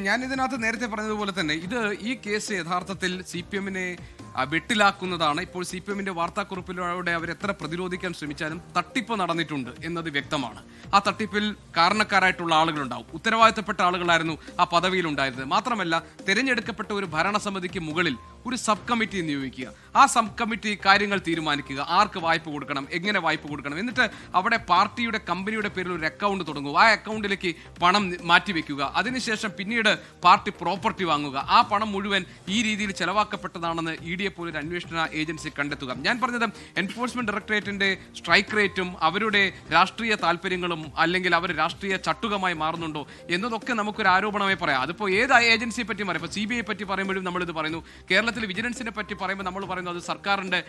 ഞാൻ ഇതിനകത്ത് നേരത്തെ പറഞ്ഞതുപോലെ തന്നെ ഈ കേസ് യഥാർത്ഥത്തിൽ CPM-നെ വെട്ടിലാക്കുന്നതാണ്. ഇപ്പോൾ CPM-ന്റെ വാർത്താക്കുറിപ്പിലൂടെ അവർ എത്ര പ്രതിരോധിക്കാൻ ശ്രമിച്ചാലും തട്ടിപ്പ് നടന്നിട്ടുണ്ട് എന്നത് വ്യക്തമാണ്. ആ തട്ടിപ്പിൽ കാരണക്കാരായിട്ടുള്ള ആളുകളുണ്ടാവും, ഉത്തരവാദിത്തപ്പെട്ട ആളുകളായിരുന്നു ആ പദവിയിലുണ്ടായിരുന്നത്. മാത്രമല്ല, തിരഞ്ഞെടുക്കപ്പെട്ട ഒരു ഭരണസമിതിക്ക് മുകളിൽ ഒരു സബ് കമ്മിറ്റി നിയോഗിക്കുക, ആ സബ് കമ്മിറ്റി കാര്യങ്ങൾ തീരുമാനിക്കുക, ആർക്ക് വായ്പ കൊടുക്കണം, എങ്ങനെ വായ്പ കൊടുക്കണം, എന്നിട്ട് അവിടെ പാർട്ടിയുടെ കമ്പനിയുടെ പേരിൽ ഒരു അക്കൗണ്ട് തുടങ്ങുക, ആ അക്കൗണ്ടിലേക്ക് പണം മാറ്റിവെക്കുക, അതിനുശേഷം പിന്നീട് പാർട്ടി പ്രോപ്പർട്ടി വാങ്ങുക, ആ പണം മുഴുവൻ ഈ രീതിയിൽ ചെലവാക്കപ്പെട്ടതാണെന്ന് ED പോലെ ഒരു അന്വേഷണ ഏജൻസി കണ്ടെത്തുക. ഞാൻ പറഞ്ഞത് എൻഫോഴ്സ്മെന്റ് ഡയറക്ടറേറ്റിന്റെ സ്ട്രൈക്ക് റേറ്റും അവരുടെ രാഷ്ട്രീയ താല്പര്യങ്ങളും അല്ലെങ്കിൽ അവർ രാഷ്ട്രീയ ചട്ടുകമായി മാറുന്നുണ്ടോ എന്നതൊക്കെ നമുക്കൊരു ആരോപണമായി പറയാം. അതിപ്പോൾ ഏത് ഏജൻസിയെ പറ്റി പറയാം, ഇപ്പോൾ CBI പറ്റി പറയുമ്പോഴും നമ്മളിത് പറയുന്നു, കേരളത്തിൽ വിജിലൻസിനെ പറ്റി പറയുമ്പോൾ നമ്മൾ പറയുന്നു അത് സർക്കാരിന്റെ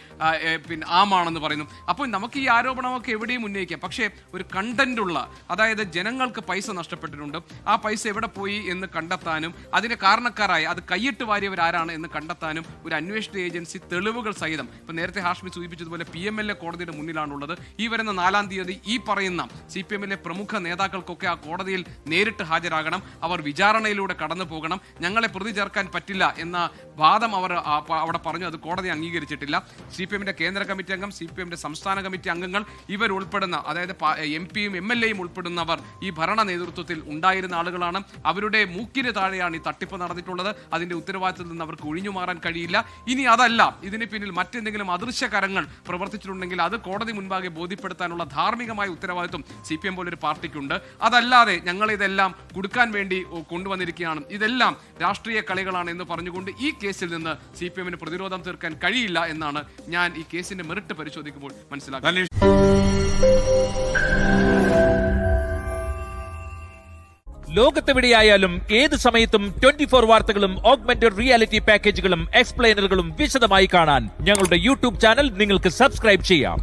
ആമാണെന്ന് പറയുന്നു. അപ്പോൾ നമുക്ക് ഈ ആരോപണമൊക്കെ എവിടെയും ഉന്നയിക്കാം. പക്ഷേ ഒരു കണ്ടന്റ് ഉള്ള, അതായത് ജനങ്ങൾക്ക് പൈസ നഷ്ടപ്പെട്ടിട്ടുണ്ട്, ആ പൈസ എവിടെ പോയി എന്ന് കണ്ടെത്താനും അതിന് കാരണക്കാരായി അത് കൈയിട്ട് വാരിയവരാരാണ് എന്ന് കണ്ടെത്താനും ഒരു അന്വേഷണ ഏജൻസി തെളിവുകൾ സഹിതം, ഇപ്പൊ നേരത്തെ ഹാഷ്മി സൂചിപ്പിച്ചതുപോലെ PMLA കോടതിയുടെ മുന്നിലാണുള്ളത്. ഈ വരുന്ന 4-ാം തീയതി ഈ പറയുന്ന CPM-ലെ പ്രമുഖ നേതാക്കൾക്കൊക്കെ ആ കോടതിയിൽ നേരിട്ട് ഹാജരാകണം, അവർ വിചാരണയിലൂടെ കടന്നു പോകണം. ഞങ്ങളെ പ്രതി ചേർക്കാൻ പറ്റില്ല എന്ന വാദം അവർ അവിടെ പറഞ്ഞു, അത് കോടതി അംഗീകരിച്ചിട്ടില്ല. CPM-ന്റെ കേന്ദ്ര കമ്മിറ്റി അംഗം, CPM-ന്റെ സംസ്ഥാന കമ്മിറ്റി അംഗങ്ങൾ, ഇവരുൾപ്പെടുന്ന, അതായത് MP-യും MLA-യും ഉൾപ്പെടുന്നവർ ഈ ഭരണ നേതൃത്വത്തിൽ ഉണ്ടായിരുന്ന ആളുകളാണ്. അവരുടെ മൂക്കിന് താഴെയാണ് ഈ തട്ടിപ്പ് നടന്നിട്ടുള്ളത്. അതിന്റെ ഉത്തരവാദിത്തത്തിൽ നിന്ന് അവർക്ക് ഒഴിഞ്ഞു മാറാൻ കഴിയില്ല. ഇനി അതല്ല, ഇതിന് പിന്നിൽ മറ്റെന്തെങ്കിലും അദൃശ്യ കരങ്ങൾ പ്രവർത്തിച്ചിട്ടുണ്ടെങ്കിൽ അത് കോടതി മുൻപാകെ ബോധ്യപ്പെടുത്താനുള്ള ധാർമ്മികമായ ഉത്തരവാദിത്വം CPM പോലൊരു പാർട്ടിക്കുണ്ട്. അതല്ലാതെ ഞങ്ങൾ ഇതെല്ലാം കൊടുക്കാൻ വേണ്ടി കൊണ്ടുവന്നിരിക്കുകയാണ്, ഇതെല്ലാം രാഷ്ട്രീയ കളികളാണ് എന്ന് പറഞ്ഞുകൊണ്ട് ഈ കേസിൽ നിന്ന് CPM-ന് പ്രതിരോധം തീർക്കാൻ കഴിയില്ല എന്നാണ് ഞാൻ ഈ കേസിന്റെ മെറിറ്റ് പരിശോധിക്കുമ്പോൾ മനസ്സിലാക്കുന്നത്. ലോകത്തെവിടെയായാലും ഏത് സമയത്തും 24 വാർത്തകളും ഓഗ്മെന്റഡ് റിയാലിറ്റി പാക്കേജുകളും എക്സ്പ്ലെയിനറുകളും വിശദമായി കാണാൻ ഞങ്ങളുടെ YouTube ചാനൽ നിങ്ങൾക്ക് സബ്സ്ക്രൈബ് ചെയ്യാം.